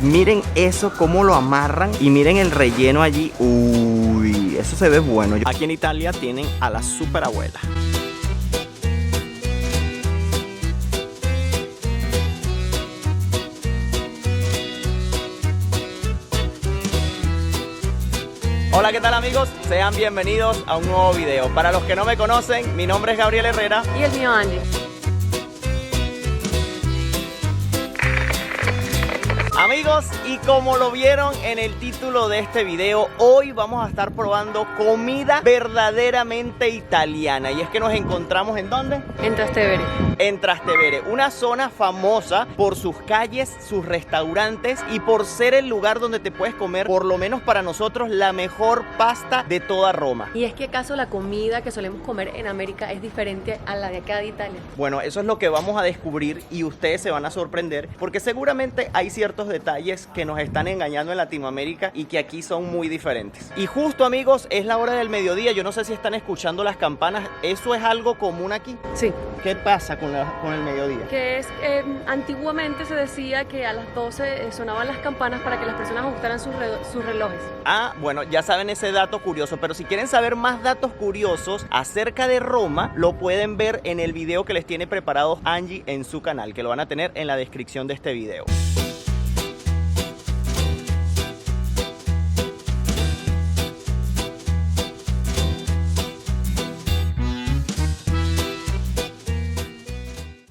Miren eso, cómo lo amarran. Y miren el relleno allí. Uy, eso se ve bueno. Aquí en Italia tienen a la superabuela. Hola, ¿qué tal amigos? Sean bienvenidos a un nuevo video. Para los que no me conocen, mi nombre es Gabriel Herrera. Y el mío, Angie. Amigos, y como lo vieron en el título de este video, hoy vamos a estar probando comida verdaderamente italiana. Y es que nos encontramos ¿en dónde? En Trastevere. En Trastevere, una zona famosa por sus calles, sus restaurantes y por ser el lugar donde te puedes comer, por lo menos para nosotros, la mejor pasta de toda Roma. ¿Y es que acaso la comida que solemos comer en América es diferente a la de acá de Italia? Bueno, eso es lo que vamos a descubrir y ustedes se van a sorprender porque seguramente hay ciertos detalles que nos están engañando en Latinoamérica y que aquí son muy diferentes. Y justo, amigos, es la hora del mediodía. Yo no sé si están escuchando las campanas. ¿Eso es algo común aquí? Sí. ¿Qué pasa con el mediodía? Que es, antiguamente se decía que a las 12 sonaban las campanas para que las personas ajustaran sus relojes. Ah, bueno, ya saben ese dato curioso, pero si quieren saber más datos curiosos acerca de Roma, lo pueden ver en el video que les tiene preparado Angie en su canal, que lo van a tener en la descripción de este video.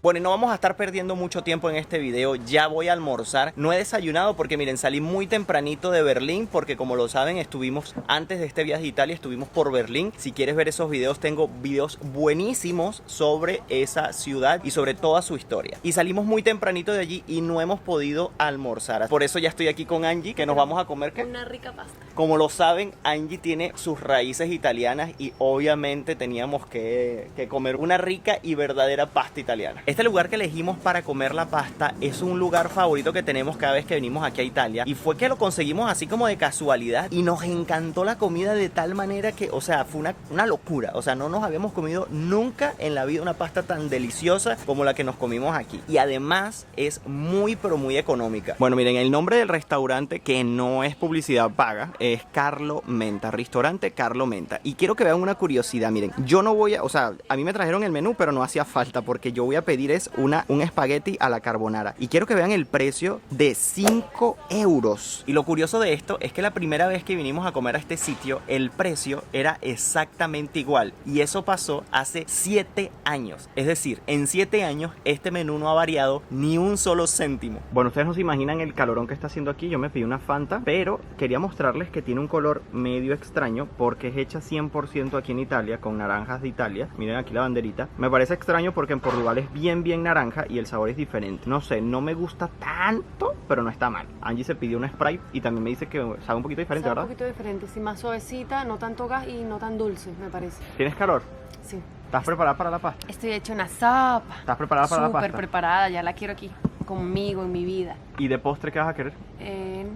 Bueno, y no vamos a estar perdiendo mucho tiempo en este video. Ya voy a almorzar. No he desayunado porque miren, salí muy tempranito de Berlín, porque como lo saben, estuvimos antes de este viaje a Italia, estuvimos por Berlín. Si quieres ver esos videos, tengo videos buenísimos sobre esa ciudad y sobre toda su historia. Y salimos muy tempranito de allí y no hemos podido almorzar. Por eso ya estoy aquí con Angie, que nos vamos a comer ¿qué? Una rica pasta. Como lo saben, Angie tiene sus raíces italianas y obviamente teníamos que comer una rica y verdadera pasta italiana. Este lugar que elegimos para comer la pasta es un lugar favorito que tenemos cada vez que venimos aquí a Italia, y fue que lo conseguimos así como de casualidad y nos encantó la comida de tal manera que, o sea, fue una locura. O sea, no nos habíamos comido nunca en la vida una pasta tan deliciosa como la que nos comimos aquí, y además es muy pero muy económica. Bueno, miren, el nombre del restaurante, que no es publicidad paga, es Carlo Menta, restaurante Carlo Menta. Y quiero que vean una curiosidad. Miren, yo no voy a, o sea, a mí me trajeron el menú, pero no hacía falta porque yo voy a pedir es un espagueti a la carbonara. Y quiero que vean el precio de 5 euros. Y lo curioso de esto es que la primera vez que vinimos a comer a este sitio, el precio era exactamente igual. Y eso pasó hace 7 años. Es decir, en 7 años este menú no ha variado ni un solo céntimo. Bueno, ustedes no se imaginan el calorón que está haciendo aquí. Yo me pedí una Fanta, pero quería mostrarles que tiene un color medio extraño porque es hecha 100% aquí en Italia, con naranjas de Italia. Miren aquí la banderita. Me parece extraño porque en Portugal es bien naranja y el sabor es diferente. No sé, no me gusta tanto, pero no está mal. Angie se pidió un Sprite y también me dice que sabe un poquito diferente, Sabe ¿verdad? Un poquito diferente, sí, más suavecita, no tanto gas y no tan dulce, me parece. ¿Tienes calor? Sí. ¿Estás preparada para la pasta? Estoy hecha una sopa. ¿Estás preparada para la pasta? Súper preparada, ya la quiero aquí conmigo en mi vida. ¿Y de postre qué vas a querer?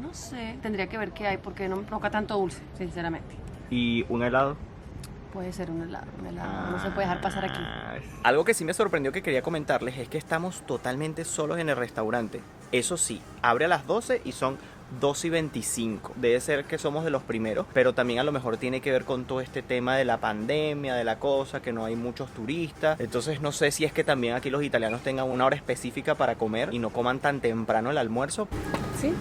No sé, tendría que ver qué hay porque no me toca tanto dulce, sinceramente. ¿Y un helado? Puede ser un helado no se puede dejar pasar aquí. Algo que sí me sorprendió que quería comentarles es que estamos totalmente solos en el restaurante. Eso sí, abre a las 12 y son 12:25. Debe ser que somos de los primeros, pero también a lo mejor tiene que ver con todo este tema de la pandemia, de la cosa, que no hay muchos turistas. Entonces no sé si es que también aquí los italianos tengan una hora específica para comer y no coman tan temprano el almuerzo. ¿Sí?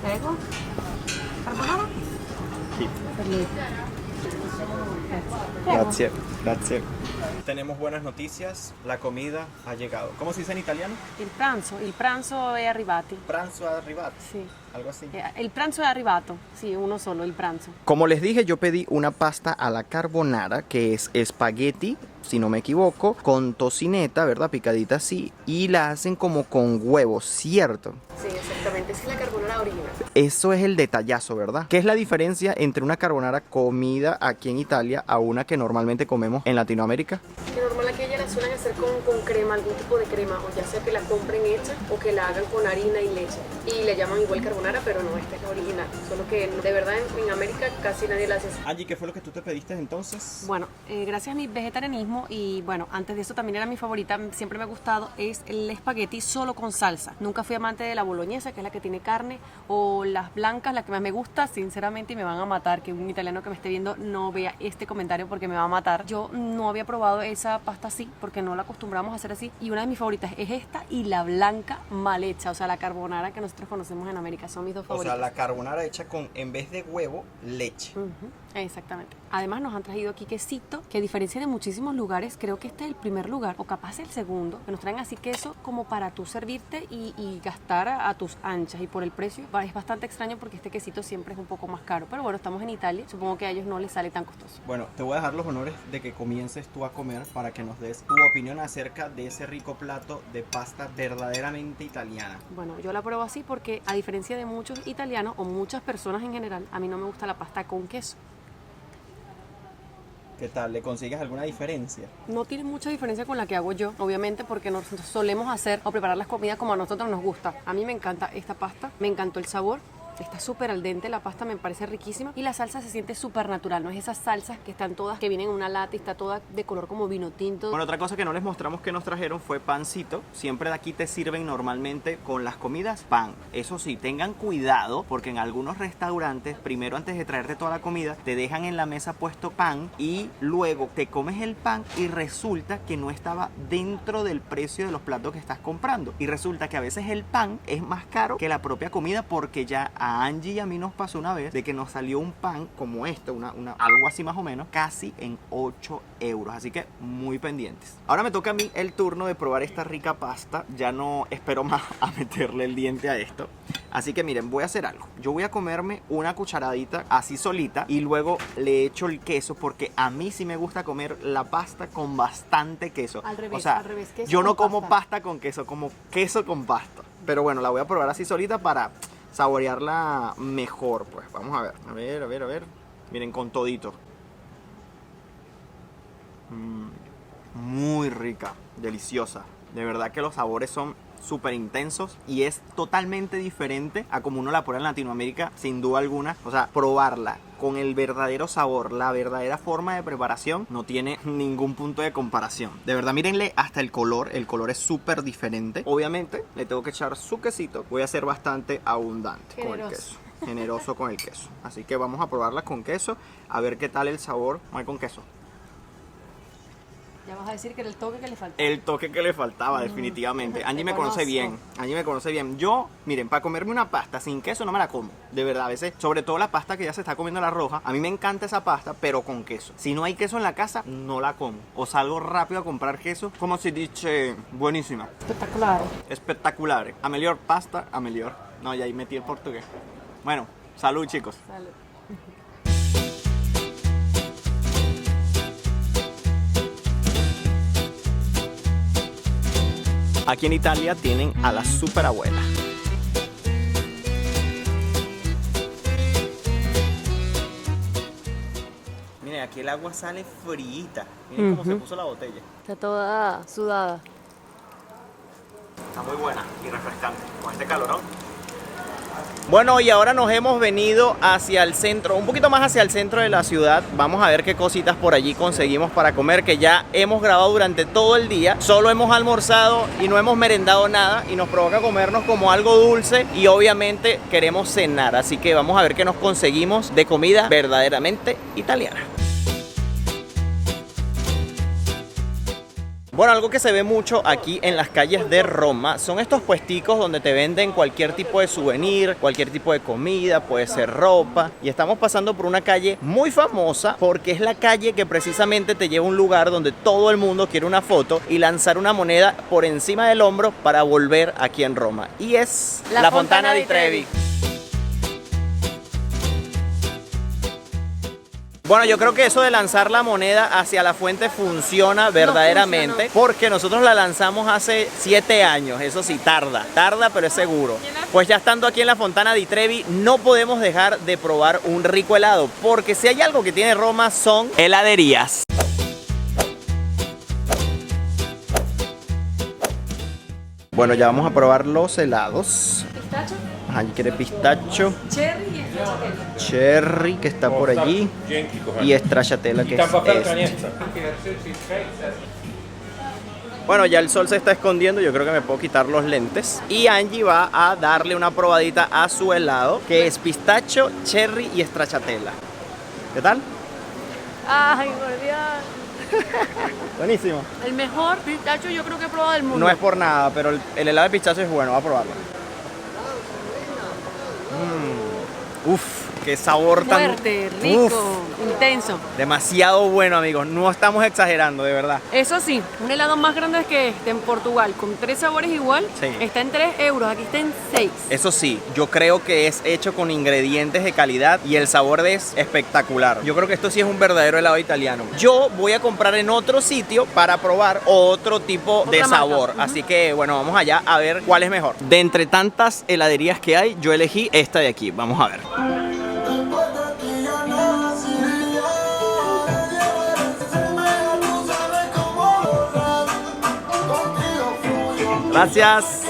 ¿Prego? ¿Carbonara? Sí. Gracias. Gracias. Tenemos buenas noticias, la comida ha llegado. ¿Cómo se dice en italiano? Il pranzo è arrivato. Pranzo arrivato. Sí. Algo así. Il pranzo è arrivato. Sí, uno solo, il pranzo. Como les dije, yo pedí una pasta a la carbonara, que es espagueti, si no me equivoco, con tocineta, ¿verdad? Picadita así, y la hacen como con huevos, ¿cierto? Sí, exactamente, esa es la carbonara original. Eso es el detallazo, ¿verdad? ¿Qué es la diferencia entre una carbonara comida aquí en Italia a una que normalmente comemos en Latinoamérica? Que normal aquí ya la suelen hacer con crema, algún tipo de crema, o ya sea que la compren hecha o que la hagan con harina y leche. Y le llaman igual carbonara, pero no, esta es la original. Solo que de verdad en América casi nadie la hace así. Angie, ¿qué fue lo que tú te pediste entonces? Bueno, gracias a mi vegetarianismo y bueno, antes de eso también era mi favorita, siempre me ha gustado, es el espagueti solo con salsa. Nunca fui amante de la boloñesa, que es la que tiene carne, o las blancas, la que más me gusta, sinceramente, y me van a matar, que un italiano que me esté viendo no vea este comentario porque me va a matar. Yo no había probado esa pasta así, porque no la acostumbramos a hacer así, y una de mis favoritas es esta y la blanca mal hecha, o sea, la carbonara que nosotros conocemos en América, son mis dos favoritas. O sea, la carbonara hecha con, en vez de huevo, leche. Exactamente. Además nos han traído aquí quesito, que a diferencia de muchísimos lugares, creo que este es el primer lugar, o capaz el segundo, que nos traen así queso como para tú servirte y gastar a tus anchas. Y por el precio es bastante extraño porque este quesito siempre es un poco más caro. Pero bueno, estamos en Italia, supongo que a ellos no les sale tan costoso. Bueno, te voy a dejar los honores de que comiences tú a comer para que nos des tu opinión acerca de ese rico plato de pasta verdaderamente italiana. Bueno, yo la pruebo así porque a diferencia de muchos italianos o muchas personas en general, a mí no me gusta la pasta con queso. ¿Qué tal? ¿Le consigues alguna diferencia? No tiene mucha diferencia con la que hago yo, obviamente, porque nosotros solemos hacer o preparar las comidas como a nosotros nos gusta. A mí me encanta esta pasta, me encantó el sabor. Está súper al dente, la pasta me parece riquísima y la salsa se siente súper natural, no es esas salsas que están todas, que vienen en una lata y está toda de color como vino tinto. Bueno, otra cosa que no les mostramos que nos trajeron fue pancito. Siempre de aquí te sirven normalmente con las comidas pan. Eso sí, tengan cuidado porque en algunos restaurantes, primero antes de traerte toda la comida, te dejan en la mesa puesto pan y luego te comes el pan y resulta que no estaba dentro del precio de los platos que estás comprando. Y resulta que a veces el pan es más caro que la propia comida porque ya a Angie y a mí nos pasó una vez de que nos salió un pan como este, algo así más o menos, casi en 8 euros. Así que muy pendientes. Ahora me toca a mí el turno de probar esta rica pasta. Ya no espero más a meterle el diente a esto. Así que miren, voy a hacer algo. Yo voy a comerme una cucharadita así solita y luego le echo el queso porque a mí sí me gusta comer la pasta con bastante queso. Al revés, o sea, al revés, queso yo no con como pasta con queso, como queso con pasta. Pero bueno, la voy a probar así solita para saborearla mejor, pues. Vamos a ver. A ver. Miren, con todito. Muy rica, deliciosa. De verdad que los sabores son súper intensos y es totalmente diferente a como uno la prueba en Latinoamérica, sin duda alguna. O sea, probarla con el verdadero sabor, la verdadera forma de preparación, no tiene ningún punto de comparación. De verdad, mírenle hasta el color es súper diferente. Obviamente, le tengo que echar su quesito. Voy a ser bastante abundante con el queso. Generoso con el queso. Así que vamos a probarla con queso, a ver qué tal el sabor. Vamos con queso. Ya vas a decir que era el toque que le faltaba. El toque que le faltaba, definitivamente. Angie me conoce bien. Angie me conoce bien. Yo, miren, para comerme una pasta sin queso no me la como. De verdad, a veces, sobre todo la pasta que ya se está comiendo la roja, a mí me encanta esa pasta, pero con queso. Si no hay queso en la casa, no la como. O salgo rápido a comprar queso, como si dice, buenísima. Espectacular. Espectacular. A mejor pasta, a mejor. No, ya ahí metí el portugués. Bueno, salud, chicos. Salud. Aquí en Italia tienen a la superabuela. Miren, aquí el agua sale frita. Miren cómo se puso la botella. Está toda sudada. Está muy buena y refrescante con este calorón. Bueno, y ahora nos hemos venido hacia el centro, un poquito más hacia el centro de la ciudad. Vamos a ver qué cositas por allí conseguimos para comer, que ya hemos grabado durante todo el día. Solo hemos almorzado y no hemos merendado nada y nos provoca comernos como algo dulce y obviamente queremos cenar. Así que vamos a ver qué nos conseguimos de comida verdaderamente italiana. Bueno, algo que se ve mucho aquí en las calles de Roma son estos puesticos donde te venden cualquier tipo de souvenir, cualquier tipo de comida, puede ser ropa. Y estamos pasando por una calle muy famosa porque es la calle que precisamente te lleva a un lugar donde todo el mundo quiere una foto y lanzar una moneda por encima del hombro para volver aquí en Roma. Y es la Fontana di Trevi. Bueno, yo creo que eso de lanzar la moneda hacia la fuente funciona verdaderamente, porque nosotros la lanzamos hace 7 años, eso sí, tarda, pero es seguro. Pues ya estando aquí en la Fontana di Trevi, no podemos dejar de probar un rico helado, porque si hay algo que tiene Roma son heladerías. Bueno, ya vamos a probar los helados. ¿Pistacho? Ajá, ¿y quiere pistacho? Cherry y stracciatella. Cherry, que está por allí. Y stracciatella, que es este. Bueno, ya el sol se está escondiendo, yo creo que me puedo quitar los lentes. Y Angie va a darle una probadita a su helado, que es pistacho, cherry y stracciatella. ¿Qué tal? Ay, por Dios. Buenísimo. El mejor pistacho yo creo que he probado del mundo. No es por nada, pero el helado de pistacho es bueno, va a probarlo. Uf, qué sabor tan fuerte, rico, Uf, intenso. demasiado bueno, amigos. No estamos exagerando, de verdad. Eso sí, un helado más grande que este en Portugal, con 3 sabores igual, Sí. está en 3 euros, aquí está en 6. Eso sí, yo creo que es hecho con ingredientes de calidad y el sabor es espectacular. Yo creo que esto sí es un verdadero helado italiano. Yo voy a comprar en otro sitio para probar otro tipo de Otra marca. sabor. Así que, bueno, vamos allá a ver cuál es mejor. De entre tantas heladerías que hay, yo elegí esta de aquí. Vamos a ver. Gracias.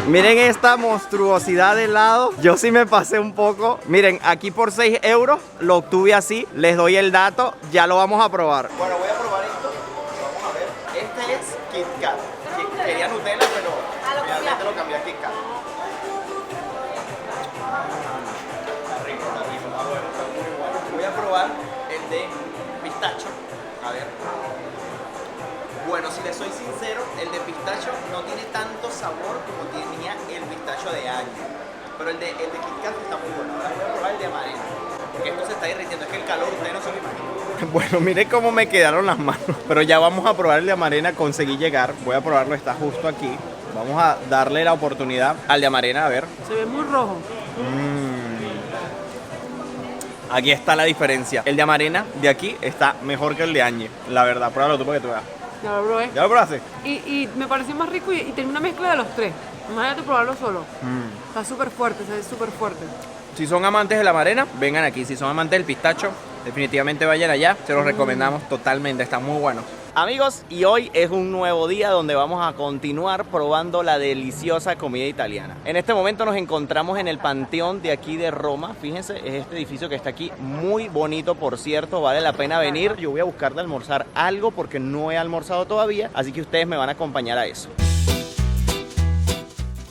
Miren esta monstruosidad de helado. Yo sí me pasé un poco. Miren, aquí por 6 euros lo obtuve así. Les doy el dato. Ya lo vamos a probar. Bueno, voy a probar esto. Vamos a ver. Este es Kit Kat. Quería Nutella, pero realmente lo cambié a Kit Kat. Está rico, está bueno, está muy bueno. Voy a probar el de pistacho. A ver. Bueno, si les soy sincero, el de pistacho no tiene tanto sabor como tenía el pistacho de Angie. Pero el de Kit Kat está muy bueno. Ahora voy a probar el de amarena, porque esto se está derritiendo. Es que el calor, ustedes no se lo imaginan. Bueno, miren cómo me quedaron las manos. Pero ya vamos a probar el de amarena. Conseguí llegar. Voy a probarlo, está justo aquí. Vamos a darle la oportunidad al de amarena, a ver. Se ve muy rojo. Aquí está la diferencia. El de amarena de aquí está mejor que el de Angie. La verdad, pruébalo tú para que tú veas. Ya lo probé. ¿Ya lo probaste? Y me pareció más rico y tiene una mezcla de los tres. Imagínate probarlo solo. Está súper fuerte, se ve súper fuerte. Si son amantes de la amarena, vengan aquí. Si son amantes del pistacho, definitivamente vayan allá. Se los recomendamos totalmente, está muy bueno. Amigos, y hoy es un nuevo día donde vamos a continuar probando la deliciosa comida italiana. En este momento nos encontramos en el Panteón de aquí de Roma. Fíjense, es este edificio que está aquí, muy bonito por cierto, vale la pena venir. Yo voy a buscar de almorzar algo porque no he almorzado todavía, así que ustedes me van a acompañar a eso.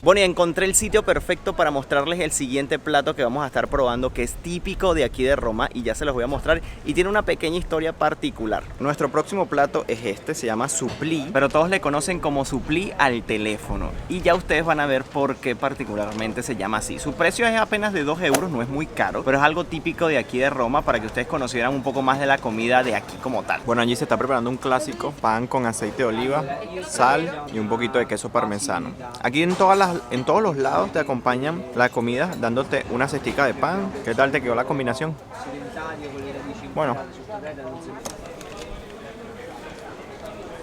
Bueno, y encontré el sitio perfecto para mostrarles el siguiente plato que vamos a estar probando, que es típico de aquí de Roma, y ya se los voy a mostrar, y tiene una pequeña historia particular. Nuestro próximo plato es este, se llama supplì, pero todos le conocen como supplì al teléfono, y ya ustedes van a ver por qué particularmente se llama así. Su precio es apenas de 2 euros, no es muy caro, pero es algo típico de aquí de Roma para que ustedes conocieran un poco más de la comida de aquí como tal. Bueno, allí se está preparando un clásico, pan con aceite de oliva, sal y un poquito de queso parmesano. Aquí en todos los lados te acompañan la comida dándote una cestica de pan. ¿Qué tal te quedó la combinación? Bueno,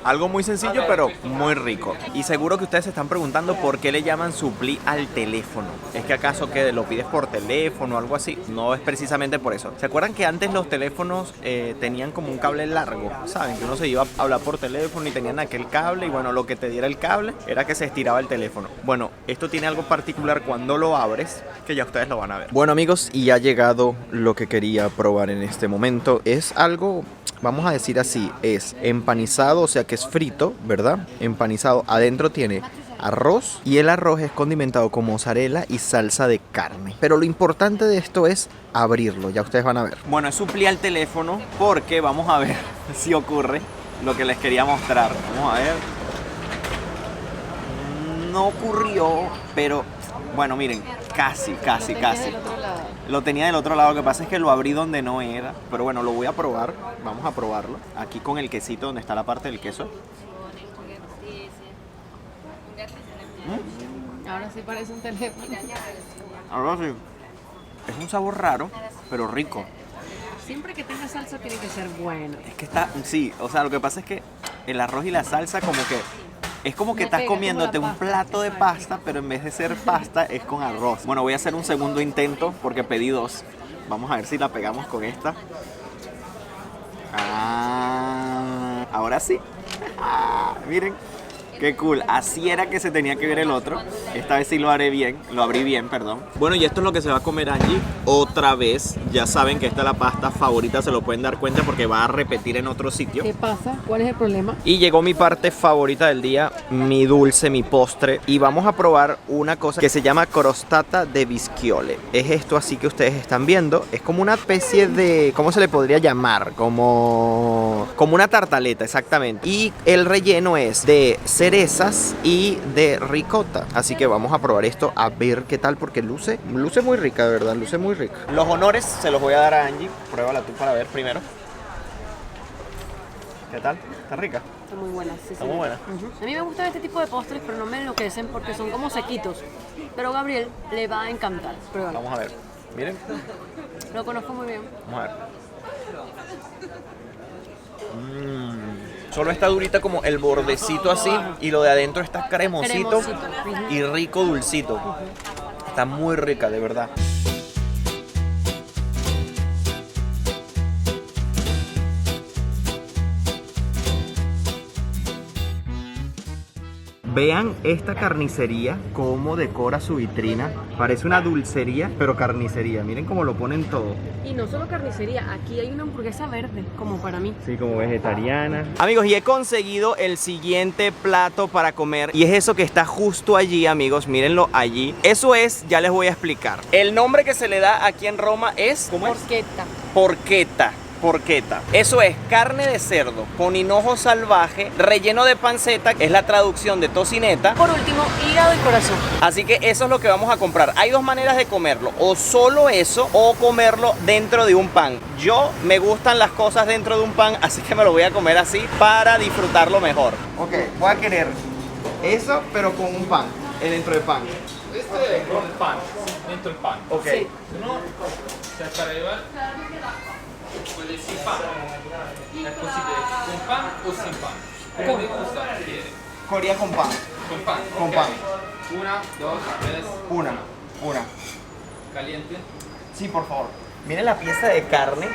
algo muy sencillo pero muy rico. Y seguro que ustedes se están preguntando por qué le llaman supplì al teléfono. ¿Es que acaso que lo pides por teléfono o algo así? No es precisamente por eso. ¿Se acuerdan que antes los teléfonos tenían como un cable largo? ¿Saben? Que uno se iba a hablar por teléfono y tenían aquel cable y bueno, lo que te diera el cable era que se estiraba el teléfono. Bueno, esto tiene algo particular cuando lo abres, que ya ustedes lo van a ver. Bueno amigos, y ha llegado lo que quería probar en este momento. Es algo, vamos a decir así, es empanizado, o sea que es frito, ¿verdad? Empanizado. Adentro tiene arroz y el arroz es condimentado con mozzarella y salsa de carne. Pero lo importante de esto es abrirlo, ya ustedes van a ver. Bueno, es supplì al teléfono porque vamos a ver si ocurre lo que les quería mostrar. Vamos a ver. No ocurrió, pero bueno, miren, casi. Lo tenía del otro lado, lo que pasa es que lo abrí donde no era. Pero bueno, lo voy a probar, vamos a probarlo. Aquí con el quesito, donde está la parte del queso. Ahora sí parece un teléfono. Ahora sí. Es un sabor raro, pero rico. Siempre que tenga salsa tiene que ser bueno. Es que está, sí, o sea, lo que pasa es que el arroz y la salsa como que... Es como que No estás pega, comiéndote como la un pasta, plato de exacto. pasta, pero en vez de ser pasta es con arroz. Bueno, voy a hacer un segundo intento porque pedí 2. Vamos a ver si la pegamos con esta. Ah, ahora sí. Miren. Qué cool, así era que se tenía que ver el otro. Esta vez sí lo haré bien, lo abrí bien, perdón. Bueno, y esto es lo que se va a comer Angie otra vez. Ya saben que esta es la pasta favorita, se lo pueden dar cuenta porque va a repetir en otro sitio. ¿Qué pasa? ¿Cuál es el problema? Y llegó mi parte favorita del día, mi dulce, mi postre. Y vamos a probar una cosa que se llama crostata de bischiole. Es esto así que ustedes están viendo. Es como una especie de, ¿cómo se le podría llamar? Como una tartaleta, exactamente. Y el relleno es de cerezas y de ricota. Así que vamos a probar esto a ver qué tal, porque luce muy rica, de verdad, luce muy rica. Los honores se los voy a dar a Angie. Pruébala tú para ver primero. ¿Qué tal? ¿Está rica? Está muy buena, sí. Está muy buena. A mí me gustan este tipo de postres, pero no me enloquecen porque son como sequitos. Pero a Gabriel le va a encantar. Pruébalo. Vamos a ver. Miren. Lo conozco muy bien. Vamos a ver. Solo está durita como el bordecito así y lo de adentro está cremosito. Y rico dulcito. Está muy rica, de verdad. Vean esta carnicería, cómo decora su vitrina. Parece una dulcería, pero carnicería. Miren cómo lo ponen todo. Y no solo carnicería, aquí hay una hamburguesa verde, como para mí. Sí, como vegetariana. Amigos, y he conseguido el siguiente plato para comer. Y es eso que está justo allí, amigos. Mírenlo allí. Eso es, ya les voy a explicar. El nombre que se le da aquí en Roma es... ¿Cómo es? Porchetta. Porchetta. Porchetta. Eso es carne de cerdo con hinojo salvaje, relleno de panceta, es la traducción de tocineta. Por último, hígado y corazón. Así que eso es lo que vamos a comprar. Hay dos maneras de comerlo, o solo eso o comerlo dentro de un pan. Yo me gustan las cosas dentro de un pan, así que me lo voy a comer así para disfrutarlo mejor. Ok, voy a querer eso, pero con un pan, dentro del pan. Este con el pan, dentro el pan. Ok. Sí. No, cioè para llevar quelle sin pan. Es posible con pan o sin pan. Como te gusta, quiere. Corea con pan. Con pan. Con ok. pan. 1, 2, 3, Una. caliente. Sí, por favor. Miren la pieza de carne.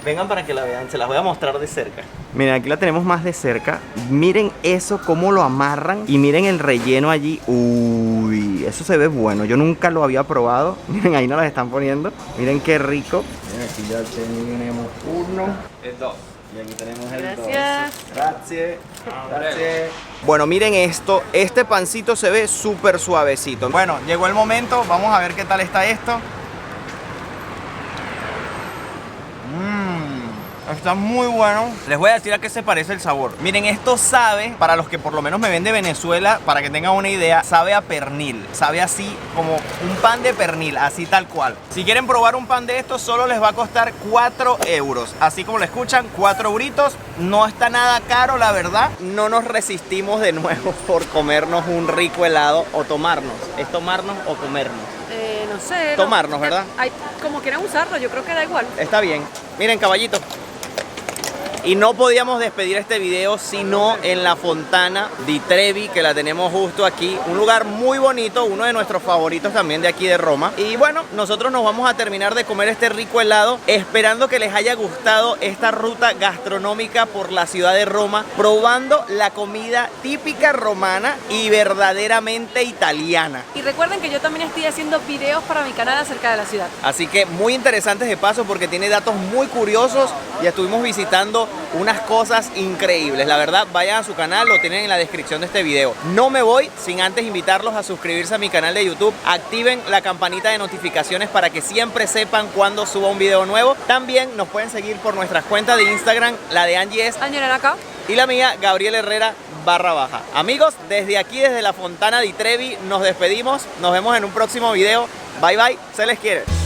Vengan para que la vean, se las voy a mostrar de cerca. Miren, aquí la tenemos más de cerca. Miren eso, cómo lo amarran. Y miren el relleno allí. Uy, eso se ve bueno. Yo nunca lo había probado. Miren, ahí nos las están poniendo. Miren qué rico. Miren, aquí ya tenemos uno. El 2. Y aquí tenemos el dos. Gracias. Gracias. Gracias. Bueno, miren esto. Este pancito se ve súper suavecito. Bueno, llegó el momento. Vamos a ver qué tal está esto. Está muy bueno. Les voy a decir a qué se parece el sabor. Miren, esto sabe, para los que por lo menos me ven de Venezuela, para que tengan una idea, sabe a pernil. Sabe así como un pan de pernil, así tal cual. Si quieren probar un pan de estos, solo les va a costar 4 euros. Así como lo escuchan, 4 euritos. No está nada caro, la verdad. No nos resistimos de nuevo por comernos un rico helado o tomarnos. ¿Es tomarnos o comernos? No sé. Tomarnos, ¿verdad? Como quieran usarlo, yo creo que da igual. Está bien. Miren, caballito. Y no podíamos despedir este video sino en la Fontana di Trevi, que la tenemos justo aquí. Un lugar muy bonito, uno de nuestros favoritos también de aquí de Roma. Y bueno, nosotros nos vamos a terminar de comer este rico helado, esperando que les haya gustado esta ruta gastronómica por la ciudad de Roma, probando la comida típica romana y verdaderamente italiana. Y recuerden que yo también estoy haciendo videos para mi canal acerca de la ciudad. Así que muy interesantes de paso porque tiene datos muy curiosos y estuvimos visitando unas cosas increíbles. La verdad, vayan a su canal, lo tienen en la descripción de este video. No me voy sin antes invitarlos a suscribirse a mi canal de YouTube. Activen la campanita de notificaciones para que siempre sepan cuando suba un video nuevo. También nos pueden seguir por nuestras cuentas de Instagram. La de Angie es Ángela acá. y la mía, Gabriel Herrera _. Amigos, desde aquí, desde la Fontana di Trevi, nos despedimos. Nos vemos en un próximo video. Bye bye, se les quiere.